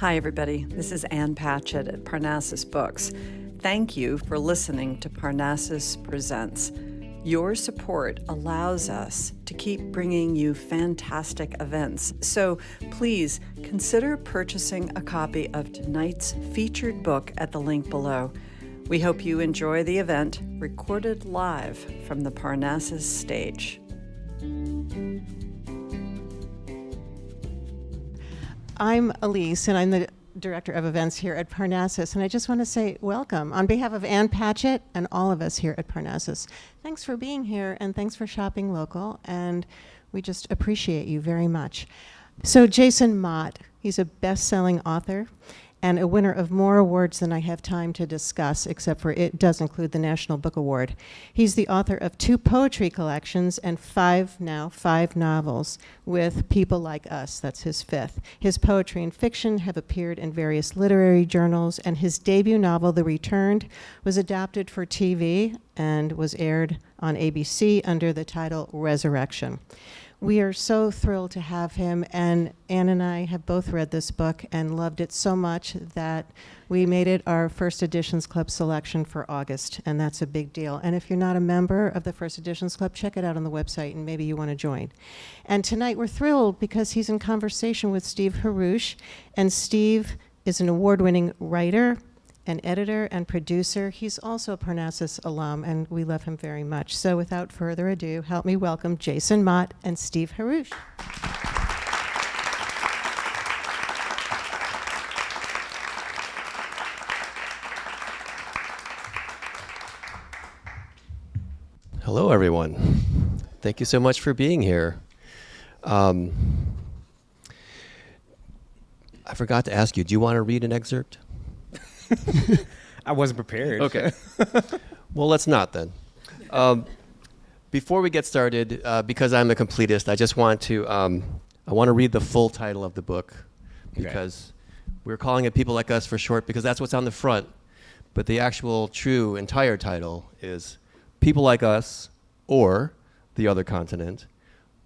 Hi, everybody. This is Ann Patchett at Parnassus Books. Thank you for listening to Parnassus Presents. Your support allows us to keep bringing you fantastic events. So please consider purchasing a copy of tonight's featured book at the link below. We hope you enjoy the event, recorded live from the Parnassus stage. I'm Elise, and I'm the Director of Events here at Parnassus, and I just want to say welcome on behalf of Ann Patchett and all of us here at Parnassus. Thanks for being here, and thanks for shopping local, and we just appreciate you very much. So Jason Mott, he's a best-selling author and a winner of more awards than I have time to discuss, except for it does include the National Book Award. He's the author of 2 poetry collections and 5 novels with People Like Us. That's his 5th. His poetry and fiction have appeared in various literary journals, and his debut novel, The Returned, was adapted for TV and was aired on ABC under the title Resurrection. We are so thrilled to have him, and Ann and I have both read this book and loved it so much that we made it our First Editions Club selection for August, and that's a big deal. And if you're not a member of the First Editions Club, check it out on the website, and maybe you want to join. And tonight we're thrilled because he's in conversation with Steve Haruch, and Steve is an award-winning writer, an editor and producer. He's also a Parnassus alum, and we love him very much. So without further ado, help me welcome Jason Mott and Steve Haruch. Hello, everyone. Thank you so much for being here. I forgot to ask you, do you want to read an excerpt? I wasn't prepared. Okay. Well, let's not then. Before we get started, because I'm the completist, I just want to I want to read the full title of the book, because we're calling it People Like Us for short because that's what's on the front. But the actual true entire title is People Like Us, or The Other Continent,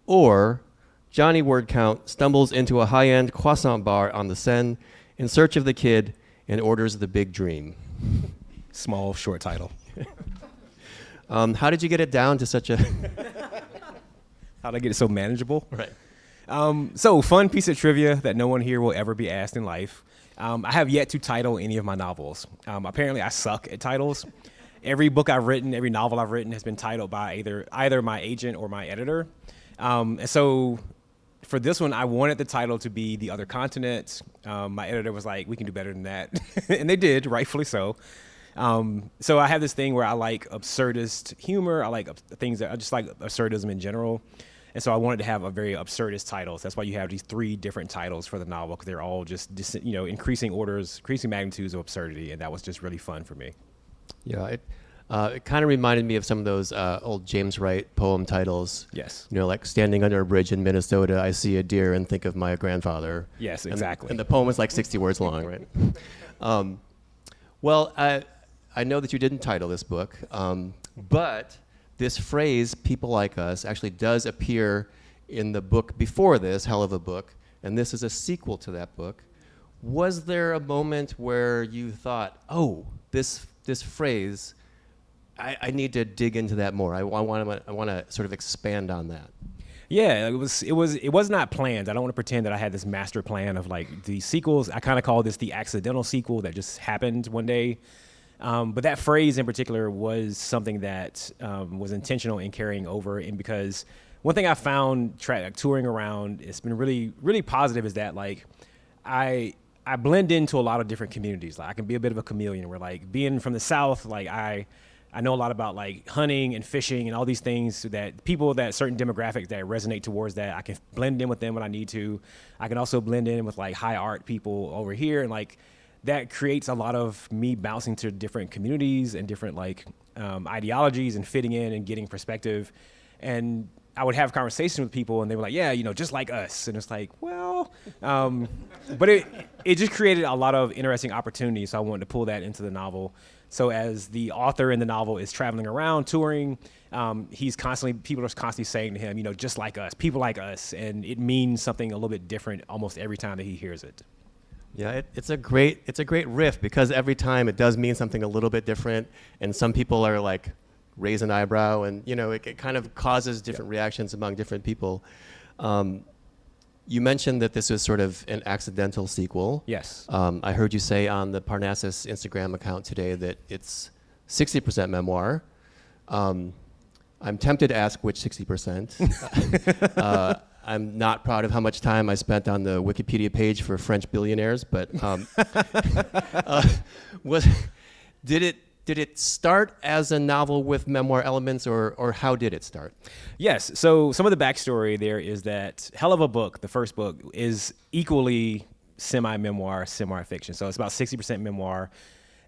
or Johnny Wordcount stumbles into a high-end croissant bar on the Seine in search of the kid and orders the big dream. Small, short title. How did you get it down to such a... How did I get it so manageable? Right. So, fun piece of trivia that no one here will ever be asked in life. I have yet to title any of my novels. Apparently, I suck at titles. Every book I've written, every novel I've written has been titled by either my agent or my editor. And so... For this one, I wanted the title to be The Other Continent. My editor was like, we can do better than that. And they did, rightfully so. So I have this thing where I like absurdist humor. I like things that I just like absurdism in general. And so I wanted to have a very absurdist title. So that's why you have these 3 different titles for the novel, because they're all just increasing orders, increasing magnitudes of absurdity. And that was just really fun for me. Yeah, it kind of reminded me of some of those old James Wright poem titles. Yes. Like Standing Under a Bridge in Minnesota, I see a deer and think of my grandfather. Yes, exactly. And the poem is like 60 words long, right? Well, I know that you didn't title this book, but this phrase, People Like Us, actually does appear in the book before this, Hell of a Book, and this is a sequel to that book. Was there a moment where you thought, oh, this phrase... I need to dig into that more. I want to sort of expand on that. Yeah, it was not planned. I don't want to pretend that I had this master plan of like the sequels. I kind of call this the accidental sequel that just happened one day. But that phrase in particular was something that was intentional in carrying over. And because one thing I found touring around, it's been really, really positive, is that like I blend into a lot of different communities. Like I can be a bit of a chameleon, where like being from the South, like I know a lot about like hunting and fishing and all these things that people, that certain demographics that resonate towards that. I can blend in with them when I need to. I can also blend in with like high art people over here, and like that creates a lot of me bouncing to different communities and different like ideologies and fitting in and getting perspective. And I would have conversations with people, and they were like, yeah, just like us. And it's like, well, but it just created a lot of interesting opportunities. So I wanted to pull that into the novel. So as the author in the novel is traveling around touring, people are constantly saying to him, just like us, people like us. And it means something a little bit different almost every time that he hears it. Yeah, it's a great riff because every time it does mean something a little bit different, and some people are like raise an eyebrow, and it kind of causes different reactions among different people. You mentioned that this was sort of an accidental sequel. Yes. I heard you say on the Parnassus Instagram account today that it's 60% memoir. I'm tempted to ask which 60%. I'm not proud of how much time I spent on the Wikipedia page for French billionaires, but did it start as a novel with memoir elements, or how did it start? Yes. So some of the backstory there is that Hell of a Book, the first book, is equally semi-memoir, semi-fiction. So it's about 60% memoir.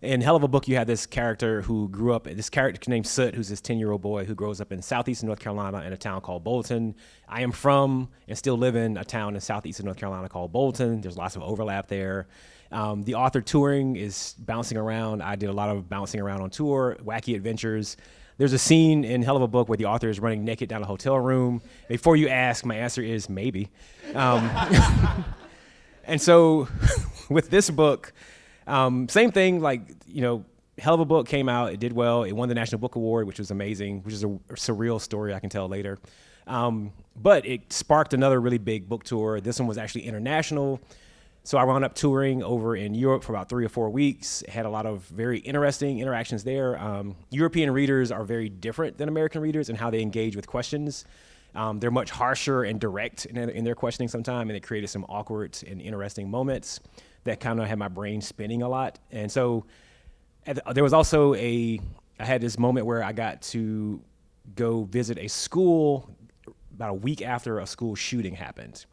In Hell of a Book, you have this character named Soot, who's this 10-year-old boy who grows up in southeastern North Carolina in a town called Bolton. I am from and still live in a town in southeastern North Carolina called Bolton. There's lots of overlap there. The author touring is bouncing around. I did a lot of bouncing around on tour, wacky adventures. There's a scene in Hell of a Book where the author is running naked down a hotel room. Before you ask, my answer is maybe. And so with this book, same thing, Hell of a Book came out, it did well, it won the National Book Award, which was amazing, which is a surreal story I can tell later. But it sparked another really big book tour. This one was actually international. So I wound up touring over in Europe for about 3 or 4 weeks, had a lot of very interesting interactions there. European readers are very different than American readers in how they engage with questions. They're much harsher and direct in their questioning sometimes, and it created some awkward and interesting moments that kind of had my brain spinning a lot. And so there was also I had this moment where I got to go visit a school about a week after a school shooting happened.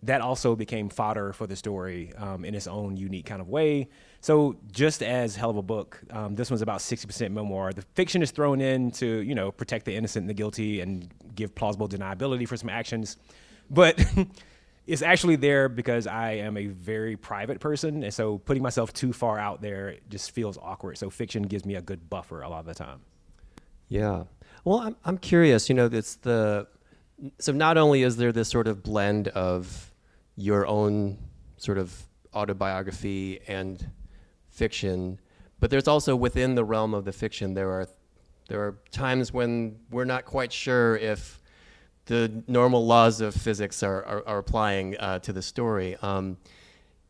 That also became fodder for the story in its own unique kind of way. So just as Hell of a Book, this one's about 60% memoir. The fiction is thrown in to, protect the innocent and the guilty and give plausible deniability for some actions. But it's actually there because I am a very private person. And so putting myself too far out there just feels awkward. So fiction gives me a good buffer a lot of the time. Yeah. Well, I'm curious, so not only is there this sort of blend of your own sort of autobiography and fiction, but there's also within the realm of the fiction, there are times when we're not quite sure if the normal laws of physics are applying to the story.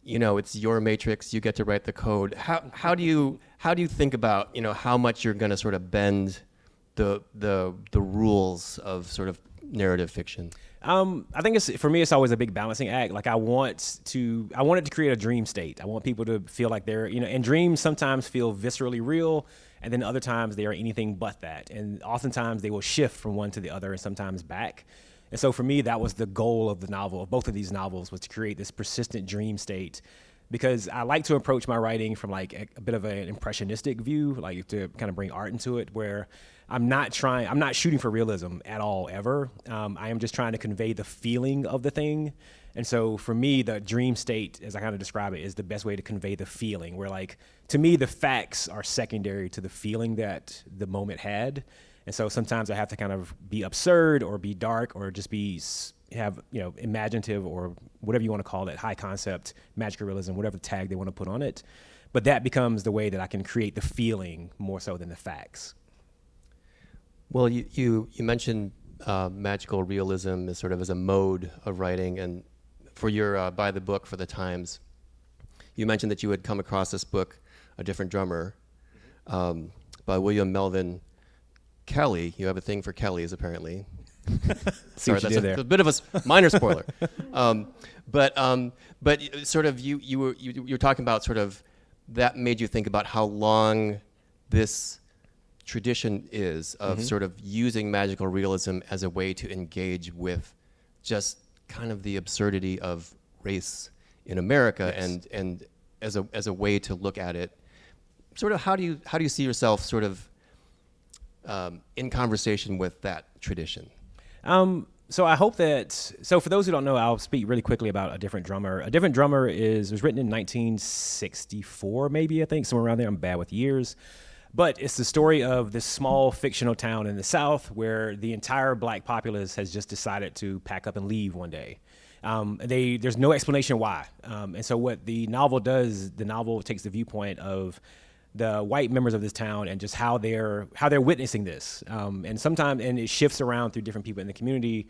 It's your matrix, you get to write the code. How do you think about, how much you're going to sort of bend the rules of sort of narrative fiction? I think for me, it's always a big balancing act. Like I want it to create a dream state. I want people to feel like they're, and dreams sometimes feel viscerally real, and then other times they are anything but that. And oftentimes they will shift from one to the other and sometimes back. And so for me, that was the goal of the novel, of both of these novels, was to create this persistent dream state. Because I like to approach my writing from like a bit of an impressionistic view, like to kind of bring art into it, where I'm not shooting for realism at all, ever. I am just trying to convey the feeling of the thing. And so for me, the dream state, as I kind of describe it, is the best way to convey the feeling, where like, to me, the facts are secondary to the feeling that the moment had. And so sometimes I have to kind of be absurd or be dark or just have imaginative or whatever you want to call it, high concept, magical realism, whatever tag they want to put on it. But that becomes the way that I can create the feeling more so than the facts. Well, you mentioned magical realism as sort of as a mode of writing, and for your by the book for the Times, you mentioned that you had come across this book, A Different Drummer, by William Melvin Kelly. You have a thing for Kellys, apparently. Sorry, that's a bit of a minor spoiler. But sort of you were talking about sort of that made you think about how long this tradition is of sort of using magical realism as a way to engage with just kind of the absurdity of race in America. Yes. and as a way to look at it. Sort of how do you see yourself sort of in conversation with that tradition? So I hope so for those who don't know, I'll speak really quickly about A Different Drummer. A Different Drummer was written in 1964, maybe, I think, somewhere around there. I'm bad with years. But it's the story of this small fictional town in the South where the entire black populace has just decided to pack up and leave one day. There's no explanation why. And so what the novel does, the novel takes the viewpoint of the white members of this town and just how they're witnessing this. And it shifts around through different people in the community,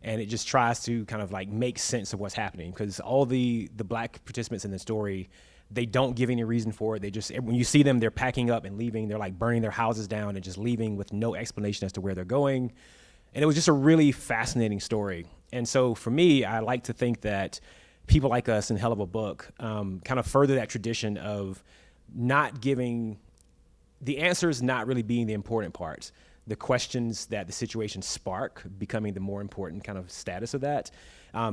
and it just tries to kind of like make sense of what's happening, because all the black participants in the story, they don't give any reason for it. They just, when you see them, they're packing up and leaving. They're like burning their houses down and just leaving with no explanation as to where they're going. And it was just a really fascinating story. And so for me, I like to think that people like us in Hell of a Book kind of further that tradition of not giving the answers, not really being the important parts. The questions that the situation spark becoming the more important kind of status of that.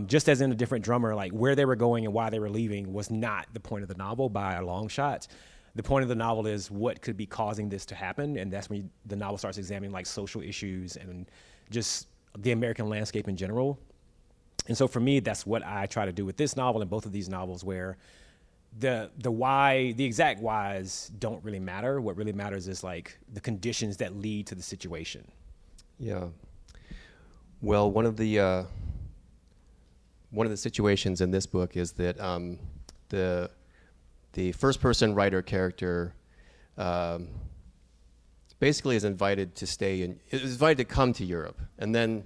Just as in A Different Drummer, like where they were going and why they were leaving was not the point of the novel by a long shot. The point of the novel is what could be causing this to happen, and that's when the novel starts examining like social issues and just the American landscape in general. And so for me, that's what I try to do with this novel and both of these novels, where the why, the exact whys don't really matter. What really matters is like the conditions that lead to the situation. Yeah. Well, one of the situations in this book is that the first person writer character basically is invited to come to Europe, and then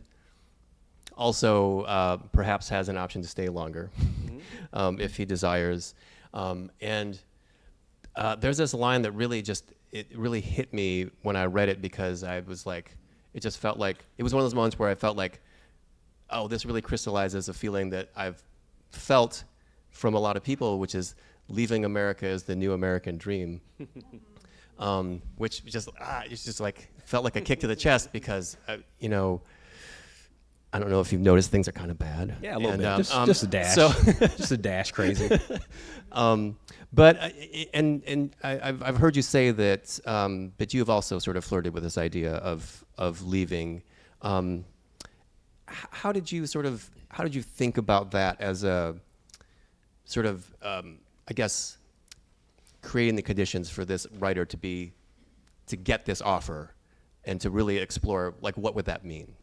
also perhaps has an option to stay longer if he desires. And there's this line that really hit me when I read it, because I was like, it just felt like, it was one of those moments where I felt like, oh, this really crystallizes a feeling that I've felt from a lot of people, which is leaving America is the new American dream. Which just, it's just like, felt like a kick to the chest, because, I don't know if you've noticed, things are kind of bad. Yeah, a little bit. Just a dash. Just a dash crazy. But I've heard you say that you have also sort of flirted with this idea of leaving. How did you think about that as a sort of, I guess, creating the conditions for this writer to get this offer and to really explore, like, what would that mean?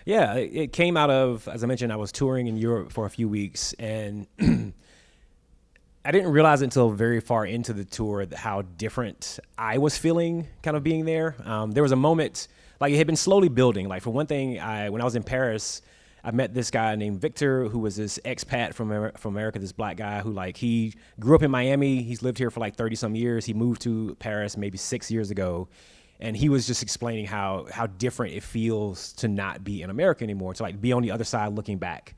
Yeah, it came out of, as I mentioned, I was touring in Europe for a few weeks, and I didn't realize until very far into the tour how different I was feeling kind of being there. There was a moment, like it had been slowly building. Like for one thing, when I was in Paris, I met this guy named Victor, who was this expat from America, this black guy who he grew up in Miami. He's lived here for like 30 some years. He moved to Paris maybe 6 years ago. And he was just explaining how different it feels to not be in America anymore, to like be on the other side looking back.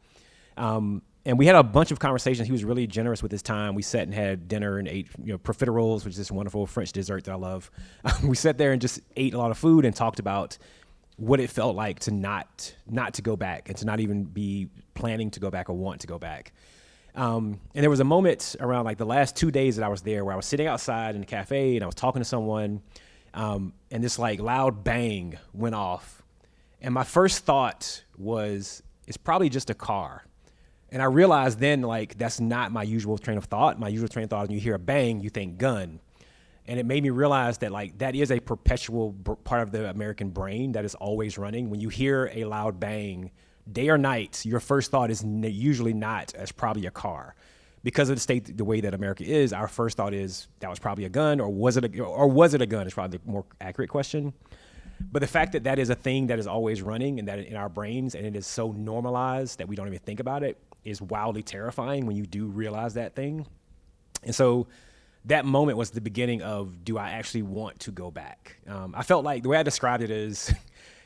And we had a bunch of conversations. He was really generous with his time. We sat and had dinner and ate profiteroles, which is this wonderful French dessert that I love. We sat there and just ate a lot of food and talked about what it felt like to not to go back and to not even be planning to go back or want to go back. And there was a moment around like the last 2 days that I was there where I was sitting outside in a cafe and I was talking to someone. And this like loud bang went off. And my first thought was, it's probably just a car. And I realized then, like, that's not my usual train of thought. My usual train of thought, when you hear a bang, you think gun. And it made me realize that, like, that is a perpetual part of the American brain that is always running. When you hear a loud bang, day or night, your first thought is usually not as probably a car. Because of the way that America is, our first thought is that was probably a gun, or was it a gun is probably the more accurate question. But the fact that that is a thing that is always running and that in our brains, and it is so normalized that we don't even think about it, is wildly terrifying when you do realize that thing. And so that moment was the beginning of, do I actually want to go back? I felt like, the way I described it is,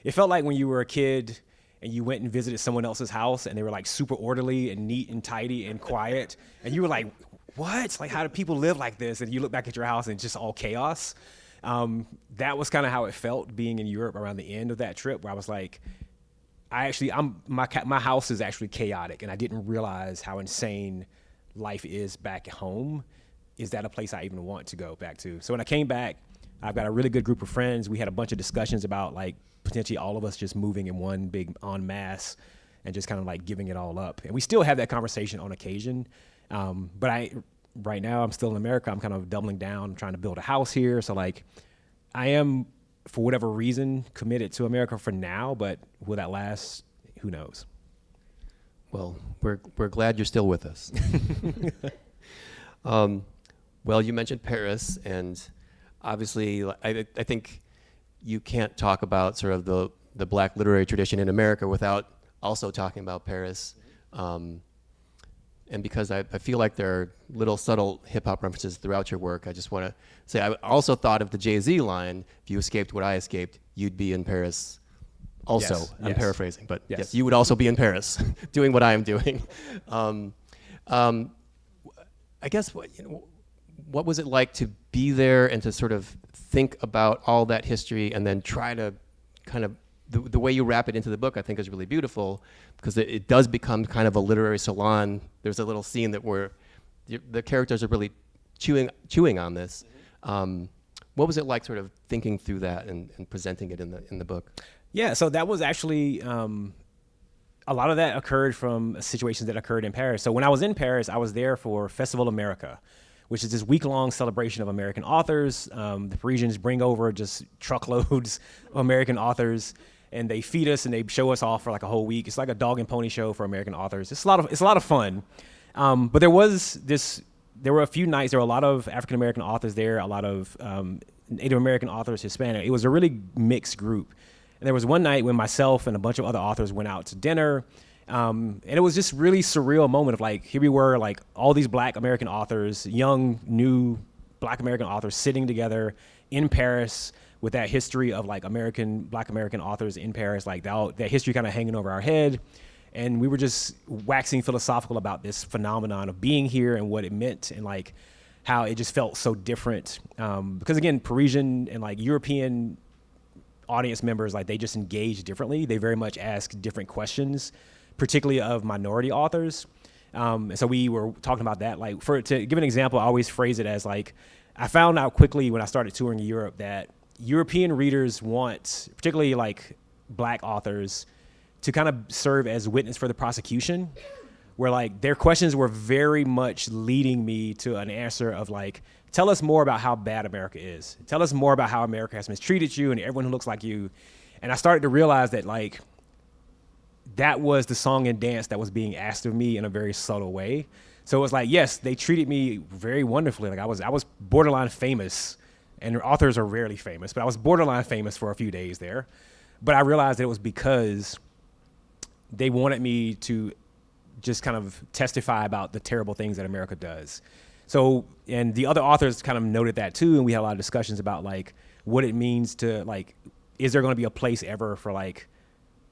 it felt like when you were a kid and you went and visited someone else's house and they were like super orderly and neat and tidy and quiet. And you were like, what? Like, how do people live like this? And you look back at your house and it's just all chaos. That was kind of how it felt being in Europe around the end of that trip, where I was like, my house is actually chaotic, and I didn't realize how insane life is back home. Is that a place I even want to go back to? So when I came back, I've got a really good group of friends. We had a bunch of discussions about like potentially all of us just moving in one big en masse and just kind of like giving it all up. And we still have that conversation on occasion. But right now I'm still in America. I'm kind of doubling down, trying to build a house here. So like I am, for whatever reason, committed to America for now, but will that last? Who knows? Well, we're glad you're still with us. Well, you mentioned Paris, and obviously, I think you can't talk about sort of the Black literary tradition in America without also talking about Paris. And because I feel like there are little subtle hip-hop references throughout your work, I just want to say I also thought of the Jay-Z line, if you escaped what I escaped, you'd be in Paris also. Yes, I'm yes. paraphrasing, but Yes. yes, you would also be in Paris doing what I am doing. I guess, what was it like to be there and to sort of think about all that history and then try to kind of, the way you wrap it into the book, I think is really beautiful, because it does become kind of a literary salon. There's a little scene that where the characters are really chewing on this. What was it like sort of thinking through that and presenting it in the book? Yeah, so that was actually, a lot of that occurred from situations that occurred in Paris. So when I was in Paris, I was there for Festival America, which is this week-long celebration of American authors. The Parisians bring over just truckloads of American authors, and they feed us and they show us off for like a whole week. It's like a dog and pony show for American authors. It's a lot of fun. But there were a few nights, there were a lot of African American authors there, a lot of Native American authors, Hispanic. It was a really mixed group. And there was one night when myself and a bunch of other authors went out to dinner. And it was just really surreal moment of like, here we were, like all these Black American authors, young, new Black American authors sitting together in Paris with that history of like Black American authors in Paris, like that history kind of hanging over our head. And we were just waxing philosophical about this phenomenon of being here and what it meant and like how it just felt so different. Because again, Parisian and like European audience members, like they just engage differently. They very much ask different questions, particularly of minority authors. And so we were talking about that. Like to give an example, I always phrase it as like, I found out quickly when I started touring Europe that European readers want, particularly like Black authors, to kind of serve as witness for the prosecution, where like their questions were very much leading me to an answer of like, tell us more about how bad America is. Tell us more about how America has mistreated you and everyone who looks like you. And I started to realize that like, that was the song and dance that was being asked of me in a very subtle way. So it was like, yes, they treated me very wonderfully. Like I was borderline famous, and authors are rarely famous, but I was borderline famous for a few days there. But I realized that it was because they wanted me to just kind of testify about the terrible things that America does. So, and the other authors kind of noted that too, and we had a lot of discussions about like what it means to like, is there going to be a place ever for like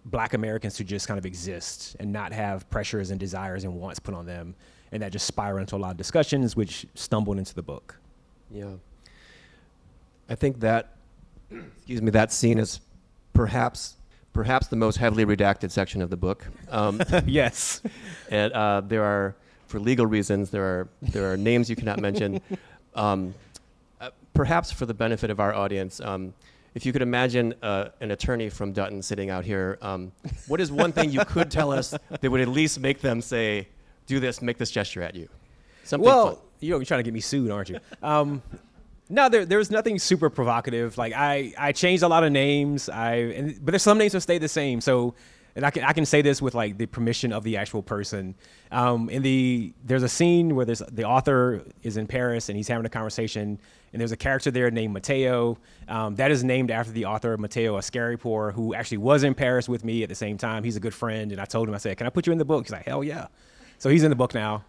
Black Americans to just kind of exist and not have pressures and desires and wants put on them, and that just spiraled into a lot of discussions, which stumbled into the book. Yeah. I think that, that scene is perhaps the most heavily redacted section of the book. Yes. And there are, for legal reasons, there are names you cannot mention. Perhaps for the benefit of our audience, if you could imagine an attorney from Dutton sitting out here, what is one thing you could tell us that would at least make them say, do this, make this gesture at you? Something fun. You're trying to get me sued, aren't you? No, there's nothing super provocative. Like I changed a lot of names. But there's some names that stay the same. So, and I can say this with like the permission of the actual person. There's a scene where the author is in Paris and he's having a conversation, and there's a character there named Mateo. That is named after the author Mateo Ascaripour, who actually was in Paris with me at the same time. He's a good friend, and I told him, I said, "Can I put you in the book?" He's like, "Hell yeah!" So he's in the book now.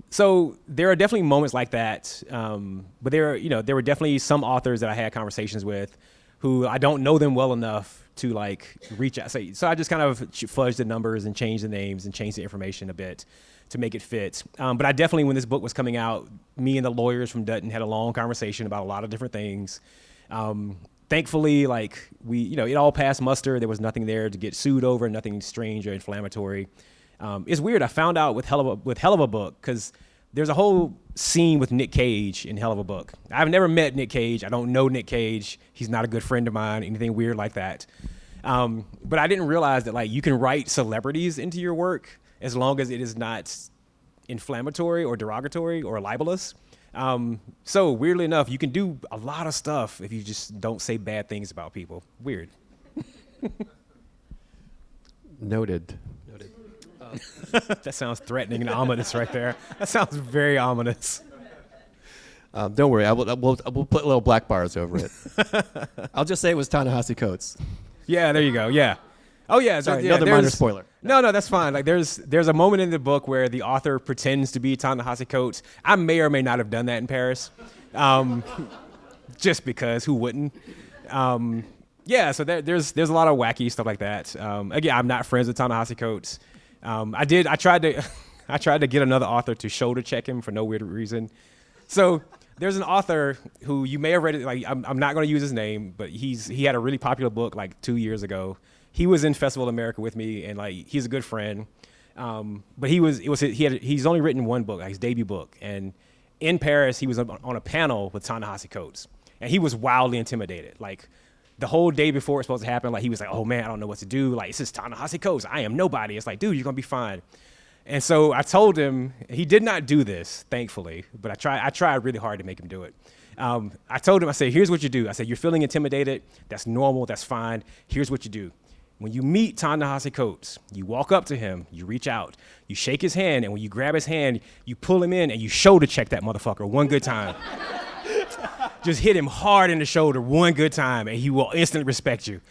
So there are definitely moments like that. But there were definitely some authors that I had conversations with who I don't know them well enough to like reach out. So I just kind of fudged the numbers and changed the names and changed the information a bit to make it fit. But I definitely, when this book was coming out, me and the lawyers from Dutton had a long conversation about a lot of different things. Thankfully, like it all passed muster. There was nothing there to get sued over, nothing strange or inflammatory. It's weird. I found out with Hell of a Book, because there's a whole scene with Nick Cage in Hell of a Book. I've never met Nick Cage. I don't know Nick Cage. He's not a good friend of mine, anything weird like that. But I didn't realize that like you can write celebrities into your work as long as it is not inflammatory or derogatory or libelous. So weirdly enough, you can do a lot of stuff if you just don't say bad things about people. Weird. Noted. That sounds threatening and ominous right there. That sounds very ominous. Don't worry, we'll put little black bars over it. I'll just say it was Ta-Nehisi Coates. Yeah, there you go. Yeah. Oh yeah. Sorry, yeah, another minor spoiler. No, that's fine. Like there's a moment in the book where the author pretends to be Ta-Nehisi Coates. I may or may not have done that in Paris, just because who wouldn't? Yeah. So there's a lot of wacky stuff like that. Again, I'm not friends with Ta-Nehisi Coates. I tried to get another author to shoulder check him for no weird reason. So there's an author who you may have read it. Like I'm not going to use his name, but he had a really popular book like 2 years ago. He was in Festival America with me, and like he's a good friend. But he's only written one book, like his debut book, and in Paris he was on a panel with Ta-Nehisi Coates, and he was wildly intimidated. Like the whole day before it was supposed to happen, like he was like, "Oh man, I don't know what to do. Like this is Ta-Nehisi Coates. I am nobody." It's like, dude, you're gonna be fine. And so I told him, he did not do this, thankfully, but I tried really hard to make him do it. I told him, I said, here's what you do. I said, you're feeling intimidated. That's normal. That's fine. Here's what you do. When you meet Ta-Nehisi Coates, you walk up to him, you reach out, you shake his hand, and when you grab his hand, you pull him in and you shoulder check that motherfucker one good time. Just hit him hard in the shoulder one good time, and he will instantly respect you.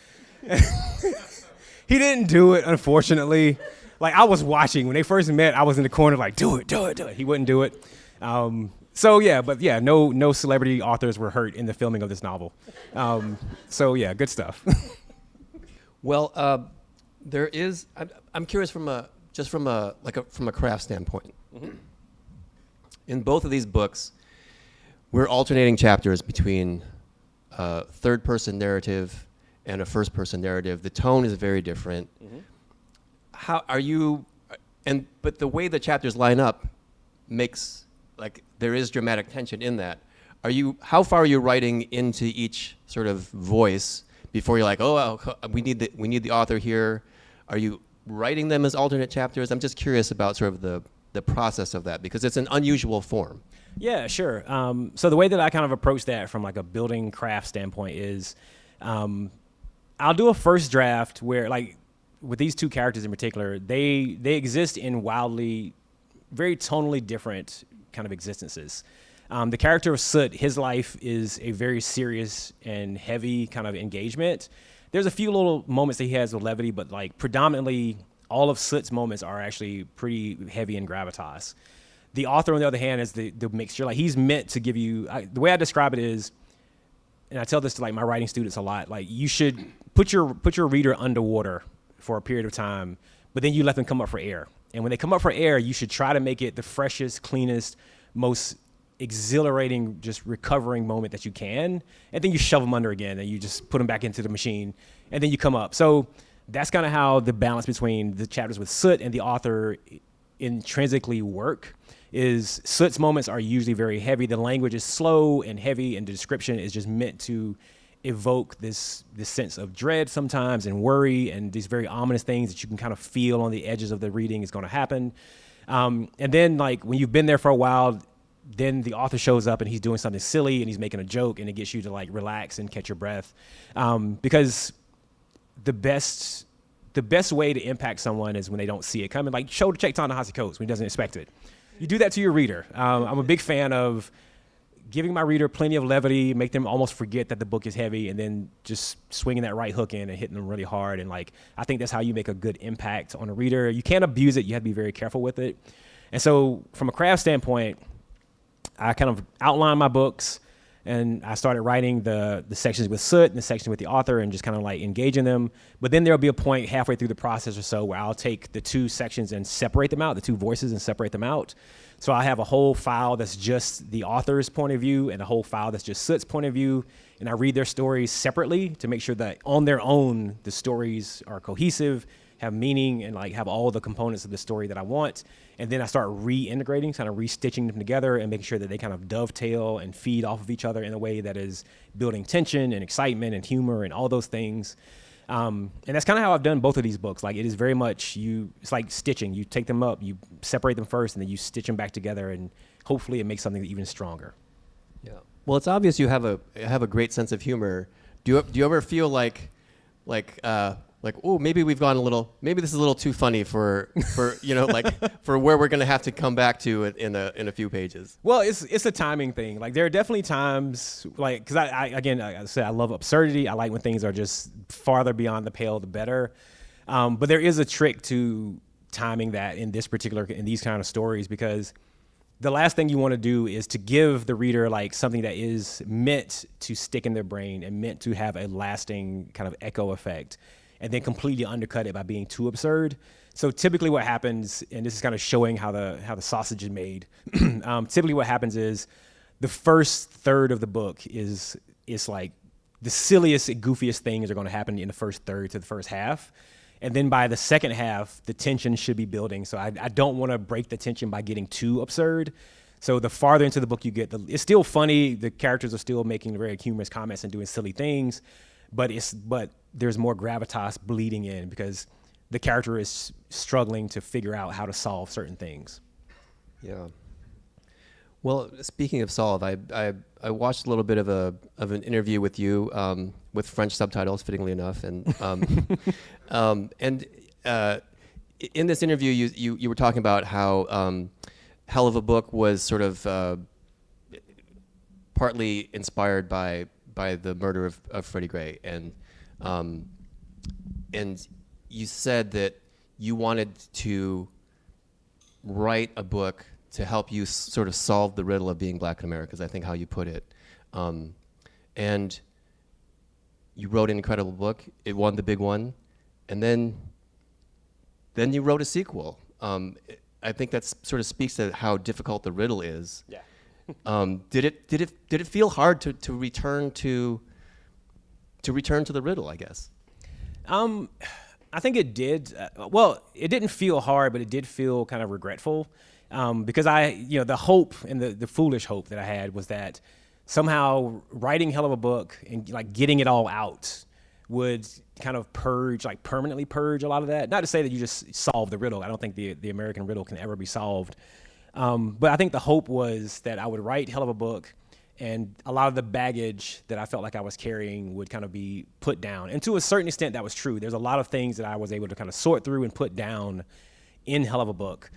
He didn't do it, unfortunately. Like I was watching when they first met, I was in the corner like, do it. He wouldn't do it. So yeah, but yeah, no celebrity authors were hurt in the filming of this novel. So yeah, good stuff. Well, there is. I'm curious from a craft standpoint. Mm-hmm. In both of these books, we're alternating chapters between third-person narrative and a first-person narrative. The tone is very different. Mm-hmm. How are you? But the way the chapters line up makes like there is dramatic tension in that. How far are you writing into each sort of voice before you're like, oh, we need the author here? Are you writing them as alternate chapters? I'm just curious about sort of the process of that because it's an unusual form. Yeah, sure. So the way that I kind of approach that from like a building craft standpoint is, I'll do a first draft where like with these two characters in particular, they exist in wildly, very tonally different kind of existences. The character of Soot, his life is a very serious and heavy kind of engagement. There's a few little moments that he has of levity, but like predominantly all of Soot's moments are actually pretty heavy in gravitas. The author, on the other hand, is the mixture. Like he's meant to give you, the way I describe it is, and I tell this to like my writing students a lot, like you should put your reader underwater for a period of time, but then you let them come up for air. And when they come up for air, you should try to make it the freshest, cleanest, most exhilarating, just recovering moment that you can. And then you shove them under again and you just put them back into the machine and then you come up. So that's kind of how the balance between the chapters with Soot and the author intrinsically work. Is Soot's moments are usually very heavy. The language is slow and heavy, and the description is just meant to evoke this sense of dread sometimes and worry and these very ominous things that you can kind of feel on the edges of the reading is going to happen. And then like when you've been there for a while, then the author shows up and he's doing something silly and he's making a joke and it gets you to like relax and catch your breath. Because the best way to impact someone is when they don't see it coming. Like shoulder check Ta-Nehisi Coates when he doesn't expect it. You do that to your reader. I'm a big fan of giving my reader plenty of levity, make them almost forget that the book is heavy, and then just swinging that right hook in and hitting them really hard. And like, I think that's how you make a good impact on a reader. You can't abuse it. You have to be very careful with it. And so from a craft standpoint, I kind of outlined my books and I started writing the sections with Soot and the section with the author and just kind of like engaging them. But then there'll be a point halfway through the process or so where I'll take the two sections and separate them out, the two voices and separate them out. So I have a whole file that's just the author's point of view and a whole file that's just Soot's point of view. And I read their stories separately to make sure that on their own, the stories are cohesive, have meaning, and like have all the components of the story that I want. And then I start reintegrating, kind of restitching them together and making sure that they kind of dovetail and feed off of each other in a way that is building tension and excitement and humor and all those things. And that's kind of how I've done both of these books. Like it is very much it's like stitching. You take them up, you separate them first, and then you stitch them back together, and hopefully it makes something even stronger. Yeah. Well, it's obvious you have a great sense of humor. Do you ever feel like like, oh, maybe we've gone a little, maybe this is a little too funny for like for where we're going to have to come back to it in a few pages. Well, it's a timing thing. Like there are definitely times like, cause I again, like I said, I love absurdity. I like when things are just farther beyond the pale, the better. But there is a trick to timing that in these kind of stories, because the last thing you want to do is to give the reader like something that is meant to stick in their brain and meant to have a lasting kind of echo effect, and then completely undercut it by being too absurd. So typically what happens, and this is kind of showing how the sausage is made, typically what happens is the first third of the book is like the silliest, goofiest things are going to happen in the first third to the first half. And then by the second half, the tension should be building. So I don't want to break the tension by getting too absurd. So the farther into the book you get, it's still funny. The characters are still making very humorous comments and doing silly things, but there's more gravitas bleeding in because the character is struggling to figure out how to solve certain things. Yeah. Well, speaking of solve, I watched a little bit of an interview with you with French subtitles, fittingly enough, and in this interview you were talking about how Hell of a Book was sort of partly inspired by the murder of Freddie Gray, and you said that you wanted to write a book to help you sort of solve the riddle of being Black in America, is I think how you put it. And you wrote an incredible book. It won the big one, and then you wrote a sequel. I think that sort of speaks to how difficult the riddle is. Yeah. Did it feel hard to return to the riddle, I guess? I think it did. Well, it didn't feel hard, but it did feel kind of regretful. Because the hope and the foolish hope that I had was that somehow writing Hell of a Book and like getting it all out would kind of permanently purge a lot of that. Not to say that you just solve the riddle. I don't think the American riddle can ever be solved. But I think the hope was that I would write Hell of a Book and a lot of the baggage that I felt like I was carrying would kind of be put down. And to a certain extent, that was true. There's a lot of things that I was able to kind of sort through and put down in Hell of a Book.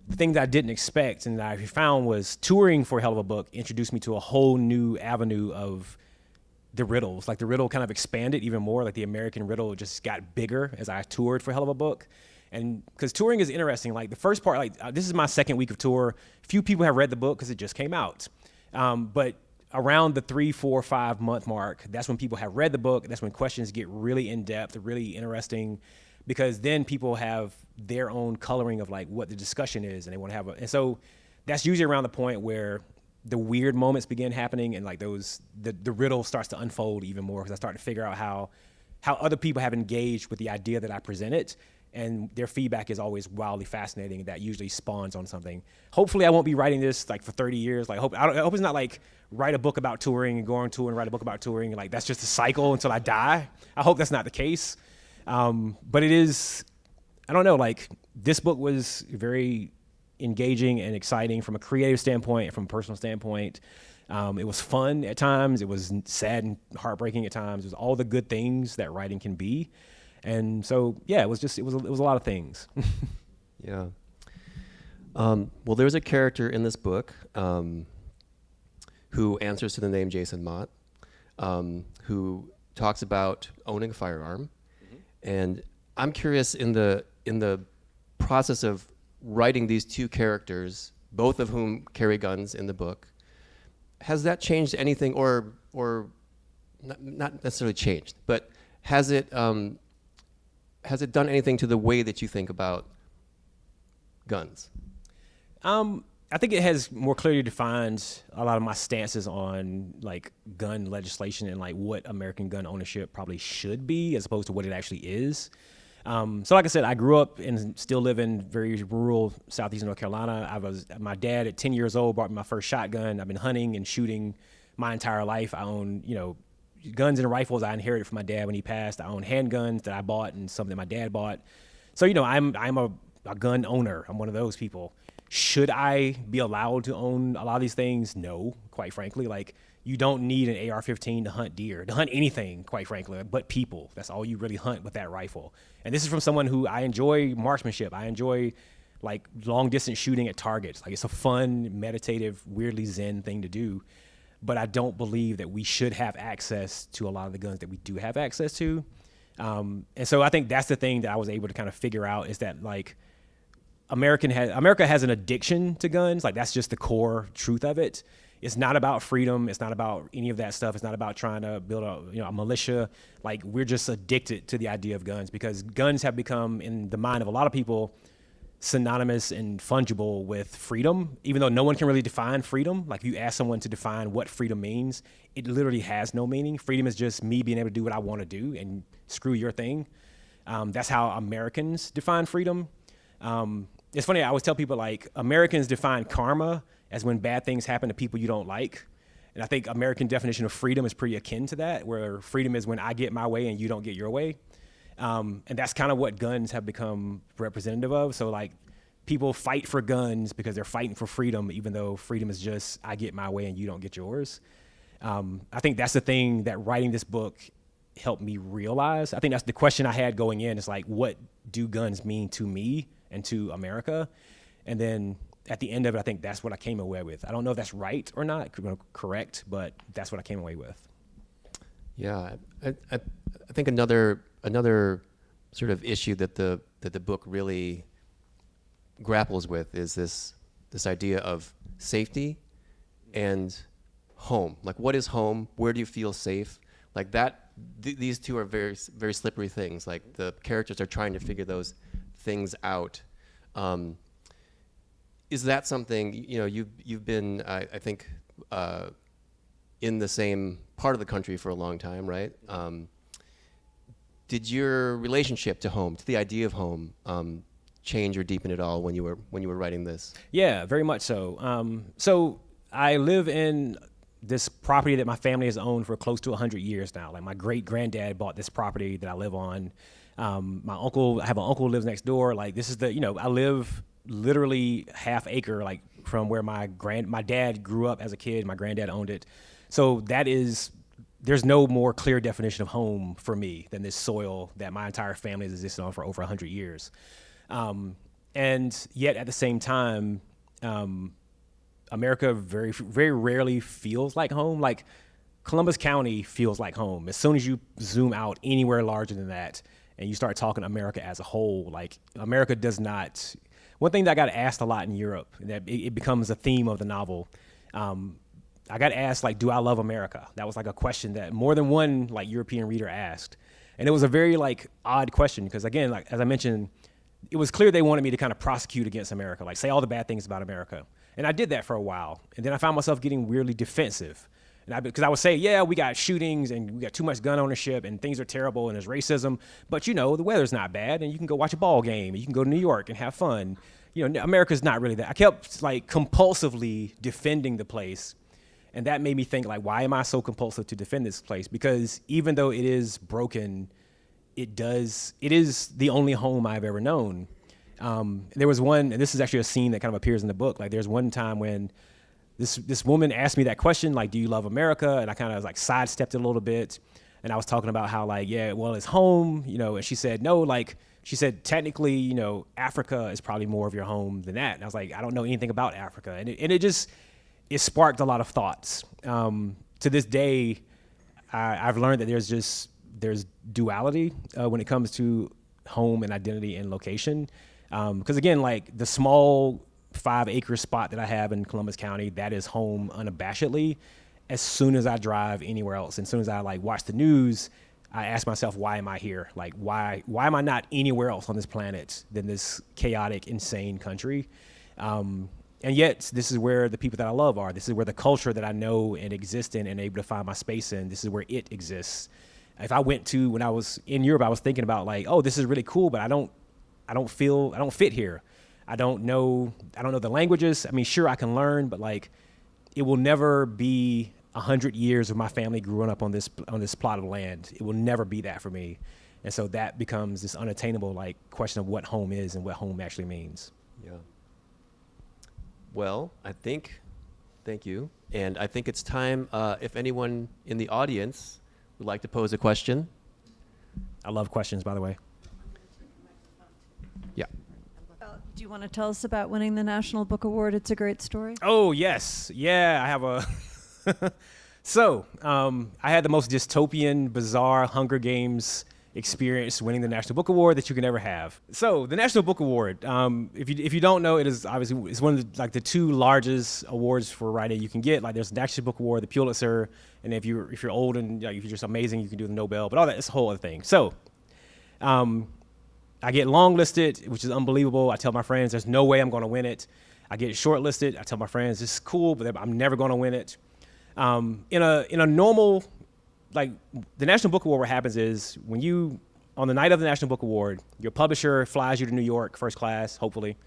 The thing that I didn't expect and that I found was touring for Hell of a Book introduced me to a whole new avenue of the riddles. Like the riddle kind of expanded even more. Like the American riddle just got bigger as I toured for Hell of a Book. And because touring is interesting, like the first part, this is my second week of tour. Few people have read the book because it just came out. But around the 3, 4, 5 month mark, that's when people have read the book. That's when questions get really in depth, really interesting, because then people have their own coloring of like what the discussion is, and they want to have and so that's usually around the point where the weird moments begin happening, and like the riddle starts to unfold even more, because I start to figure out how other people have engaged with the idea that I presented, and their feedback is always wildly fascinating. That usually spawns on something. Hopefully I won't be writing this like for 30 years. Like I hope it's not like write a book about touring and go on tour and write a book about touring, like that's just a cycle until I die. I hope that's not the case. But it is, I don't know, like this book was very engaging and exciting from a creative standpoint and from a personal standpoint. It was fun at times. It was sad and heartbreaking at times. It was all the good things that writing can be. And so, yeah, it was a lot of things. Yeah. Well, there's a character in this book who answers to the name Jason Mott, who talks about owning a firearm. And I'm curious, in the process of writing these two characters, both of whom carry guns in the book, has that changed anything, or not necessarily changed, but has it done anything to the way that you think about guns? I think it has more clearly defined a lot of my stances on like gun legislation and like what American gun ownership probably should be as opposed to what it actually is. So like I said, I grew up and still live in very rural southeastern North Carolina. My dad at 10 years old bought me my first shotgun. I've been hunting and shooting my entire life. I own, guns and rifles I inherited from my dad when he passed. I own handguns that I bought and some that my dad bought. So, I'm a gun owner. I'm one of those people. should I be allowed to own a lot of these things? No, quite frankly. Like, you don't need an AR-15 to hunt deer, to hunt anything, quite frankly, but people. That's all you really hunt with that rifle. And this is from someone who I enjoy marksmanship. I enjoy like long distance shooting at targets. Like, it's a fun, meditative, weirdly zen thing to do. But I don't believe that we should have access to a lot of the guns that we do have access to. And so I think that's the thing that I was able to kind of figure out, is that like America has an addiction to guns. Like, that's just the core truth of it. It's not about freedom. It's not about any of that stuff. It's not about trying to build a militia. Like, we're just addicted to the idea of guns, because guns have become, in the mind of a lot of people, synonymous and fungible with freedom, even though no one can really define freedom. Like, if you ask someone to define what freedom means, it literally has no meaning. Freedom is just me being able to do what I want to do and screw your thing. That's how Americans define freedom. It's funny, I always tell people, like, Americans define karma as when bad things happen to people you don't like. And I think American definition of freedom is pretty akin to that, where freedom is when I get my way and you don't get your way. And that's kind of what guns have become representative of. So, like, people fight for guns because they're fighting for freedom, even though freedom is just I get my way and you don't get yours. I think that's the thing that writing this book helped me realize. I think that's the question I had going in. It's like, what do guns mean to me and to America? And then at the end of it, I think that's what I came away with. I don't know if that's right or not, correct, but that's what I came away with. Yeah, I think another sort of issue that the book really grapples with is this idea of safety and home. Like, what is home? Where do you feel safe? Like that. These two are very, very slippery things. Like, the characters are trying to figure those things out. Is that something, you've been, I think, in the same part of the country for a long time, right? Did your relationship to home, to the idea of home, change or deepen at all when you were writing this? Yeah, very much so. So I live in this property that my family has owned for close to 100 years now. Like, my great granddad bought this property that I live on. I have an uncle who lives next door. Like, this is I live literally half acre, like, from where my dad grew up as a kid. My granddad owned it. So there's no more clear definition of home for me than this soil that my entire family has existed on for over 100 years. And yet at the same time, America very, very rarely feels like home. Like, Columbus County feels like home. As soon as you zoom out anywhere larger than that and you start talking America as a whole, like, America does not. One thing that I got asked a lot in Europe, and that it becomes a theme of the novel, I got asked, like, do I love America? That was like a question that more than one, like, European reader asked. And it was a very, like, odd question, because, again, like, as I mentioned, it was clear they wanted me to kind of prosecute against America, like, say all the bad things about America. And I did that for a while. And then I found myself getting weirdly defensive. Because I would say, yeah, we got shootings and we got too much gun ownership and things are terrible and there's racism, but, the weather's not bad and you can go watch a ball game and you can go to New York and have fun. America's not really that. I kept, like, compulsively defending the place. And that made me think, like, why am I so compulsive to defend this place? Because even though it is broken, it is the only home I've ever known. There was one, and this is actually a scene that kind of appears in the book. Like, there's one time when this woman asked me that question, like, do you love America? And I kind of, like, sidestepped it a little bit. And I was talking about how, like, yeah, well, it's home, and she said, no, like, she said, technically, Africa is probably more of your home than that. And I was like, I don't know anything about Africa. And it sparked a lot of thoughts. To this day, I've learned that there's duality when it comes to home and identity and location. Because, again, like, the small 5-acre spot that I have in Columbus County, that is home unabashedly. As soon as I drive anywhere else, and as soon as I, like, watch the news, I ask myself, why am I here? Like, why am I not anywhere else on this planet than this chaotic, insane country? And yet, this is where the people that I love are. This is where the culture that I know and exist in and able to find my space in, this is where it exists. If I went to, when I was in Europe, I was thinking about, like, oh, this is really cool, but I don't fit here. I don't know the languages. I mean, sure, I can learn, but, like, it will never be 100 years of my family growing up on this plot of land. It will never be that for me. And so that becomes this unattainable, like, question of what home is and what home actually means. Yeah. Well, thank you. And I think it's time, if anyone in the audience would like to pose a question. I love questions, by the way. Yeah. Do you want to tell us about winning the National Book Award? It's a great story. Oh, yes. Yeah, I have a... So, I had the most dystopian, bizarre Hunger Games experience winning the National Book Award that you can ever have. So, the National Book Award, if you don't know, it's one of the two largest awards for writing you can get. Like, there's the National Book Award, the Pulitzer, and if you're old and if you're just amazing, you can do the Nobel. But all that, it's a whole other thing. So, I get longlisted, which is unbelievable. I tell my friends, there's no way I'm going to win it. I get shortlisted. I tell my friends, this is cool, but I'm never going to win it. In a normal, like, the National Book Award, what happens is on the night of the National Book Award, your publisher flies you to New York, first class, hopefully.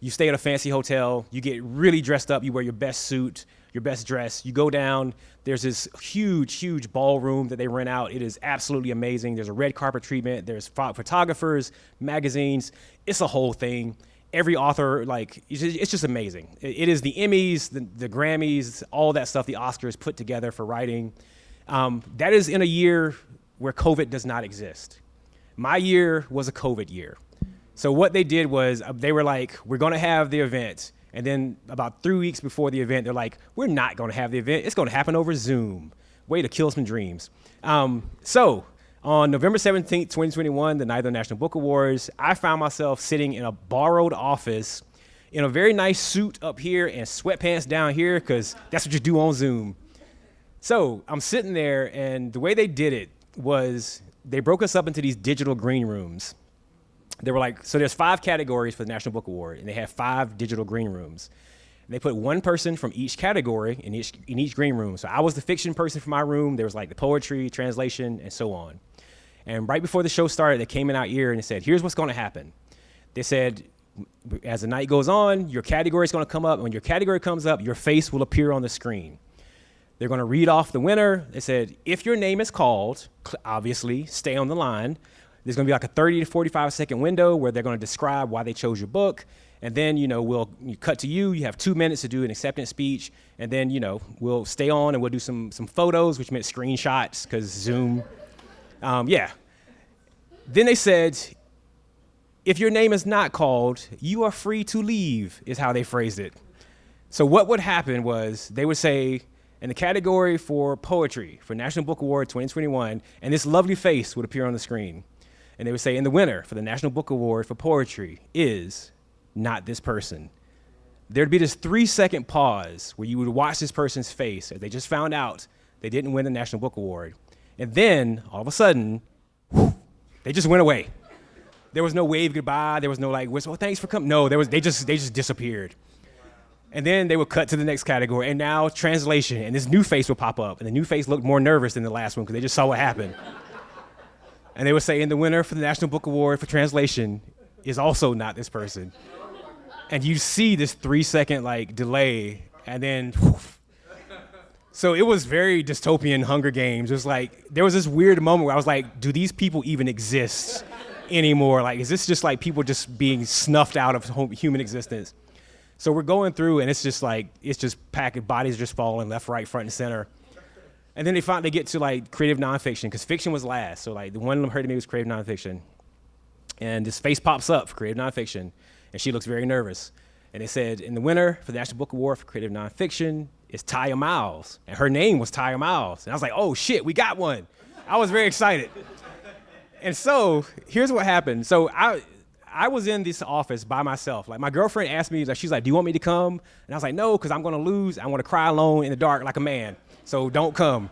You stay at a fancy hotel. You get really dressed up. You wear your best suit, your best dress. You go down. There's this huge, huge ballroom that they rent out. It is absolutely amazing. There's a red carpet treatment. There's photographers, magazines. It's a whole thing. Every author, like, it's just amazing. It is the Emmys, the Grammys, all that stuff, the Oscars put together for writing. That is in a year where COVID does not exist. My year was a COVID year. So what they did was they were like, we're going to have the event. And then about 3 weeks before the event, they're like, we're not going to have the event. It's going to happen over Zoom. Way to kill some dreams. So on November 17th, 2021, the night of the National Book Awards, I found myself sitting in a borrowed office in a very nice suit up here and sweatpants down here, because that's what you do on Zoom. So I'm sitting there, and the way they did it was they broke us up into these digital green rooms. They were like, so there's 5 categories for the National Book Award, and they have 5 digital green rooms. And they put one person from each category in each green room. So I was the fiction person for my room. There was like the poetry, translation, and so on. And right before the show started, they came in our ear and they said, here's what's going to happen. They said, as the night goes on, your category is going to come up. When your category comes up, your face will appear on the screen. They're going to read off the winner. They said, if your name is called, obviously, stay on the line. There's going to be like a 30 to 45 second window where they're going to describe why they chose your book. And then, we'll cut to you. You have 2 minutes to do an acceptance speech. And then, we'll stay on and we'll do some photos, which meant screenshots because Zoom. Yeah. Then they said, if your name is not called, you are free to leave, is how they phrased it. So what would happen was they would say, in the category for poetry, for National Book Award 2021, and this lovely face would appear on the screen. And they would say, and the winner for the National Book Award for poetry is not this person. There'd be this 3-second pause where you would watch this person's face as they just found out they didn't win the National Book Award. And then, all of a sudden, they just went away. There was no wave goodbye. There was no like, whistle, thanks for coming. No, they just disappeared. And then they would cut to the next category, and now translation, and this new face would pop up, and the new face looked more nervous than the last one because they just saw what happened. And they would say, and the winner for the National Book Award for translation is also not this person. And you see this 3-second like delay, and then, so it was very dystopian Hunger Games. It was like, there was this weird moment where I was like, do these people even exist anymore? Like, is this just like people just being snuffed out of human existence? So we're going through, and it's just packed, bodies just falling left, right, front, and center. And then they finally get to like creative nonfiction, because fiction was last. So like the one of them heard of me was creative nonfiction. And this face pops up for creative nonfiction, and she looks very nervous. And they said, and the winner for the National Book Award for creative nonfiction is Taya Miles. And her name was Taya Miles. And I was like, oh shit, we got one. I was very excited. And so here's what happened. So I was in this office by myself. Like, my girlfriend asked me, like, she's like, do you want me to come? And I was like, no, because I'm going to lose. I want to cry alone in the dark like a man. So don't come.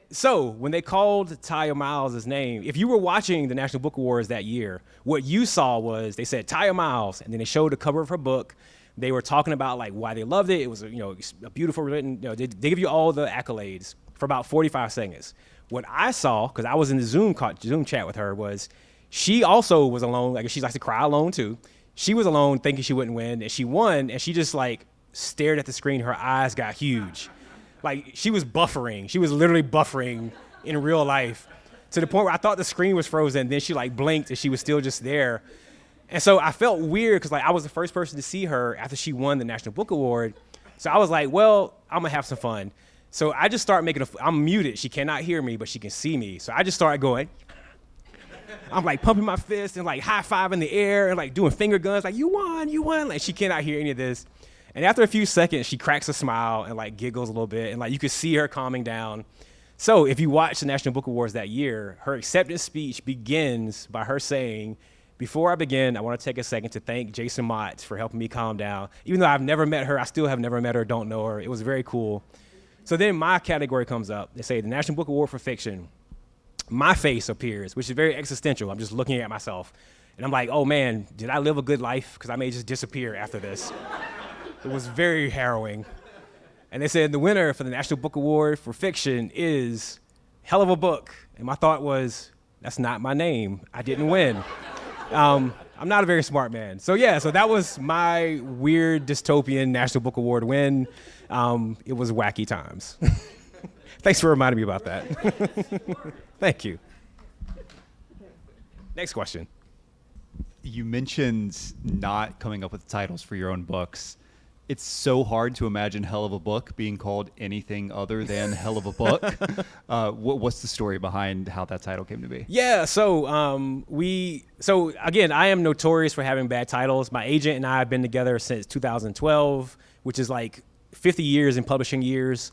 So when they called Taya Miles' name, if you were watching the National Book Awards that year, what you saw was they said Taya Miles, and then they showed the cover of her book. They were talking about like why they loved it. It was a beautiful written. They give you all the accolades for about 45 seconds. What I saw, because I was in the Zoom chat with her, was she also was alone. Like, she likes to cry alone too. She was alone, thinking she wouldn't win, and she won. And she just like stared at the screen. Her eyes got huge. Like, she was buffering. She was literally buffering in real life, to the point where I thought the screen was frozen. Then she like blinked, and she was still just there. And so I felt weird because like I was the first person to see her after she won the National Book Award. So I was like, well, I'm gonna have some fun. So I just started I'm muted. She cannot hear me, but she can see me. So I just started going. I'm like pumping my fist and like high five in the air and like doing finger guns, like you won. Like she cannot hear any of this. And after a few seconds, she cracks a smile and like giggles a little bit, and like you could see her calming down. So if you watch the National Book Awards that year, her acceptance speech begins by her saying, "Before I begin, I want to take a second to thank Jason Mott for helping me calm down. Even though I've never met her, I still have never met her, don't know her. It was very cool." So then my category comes up. They say the National Book Award for Fiction. My face appears, which is very existential. I'm just looking at myself. And I'm like, oh man, did I live a good life? Because I may just disappear after this. It was very harrowing. And they said the winner for the National Book Award for Fiction is Hell of a Book. And my thought was, that's not my name. I didn't win. I'm not a very smart man. So yeah, so that was my weird dystopian National Book Award win. It was wacky times. Thanks for reminding me about that. Thank you. Next question. You mentioned not coming up with titles for your own books. It's so hard to imagine Hell of a Book being called anything other than Hell of a Book. What's the story behind how that title came to be? Yeah, so again, I am notorious for having bad titles. My agent and I have been together since 2012, which is like 50 years in publishing years.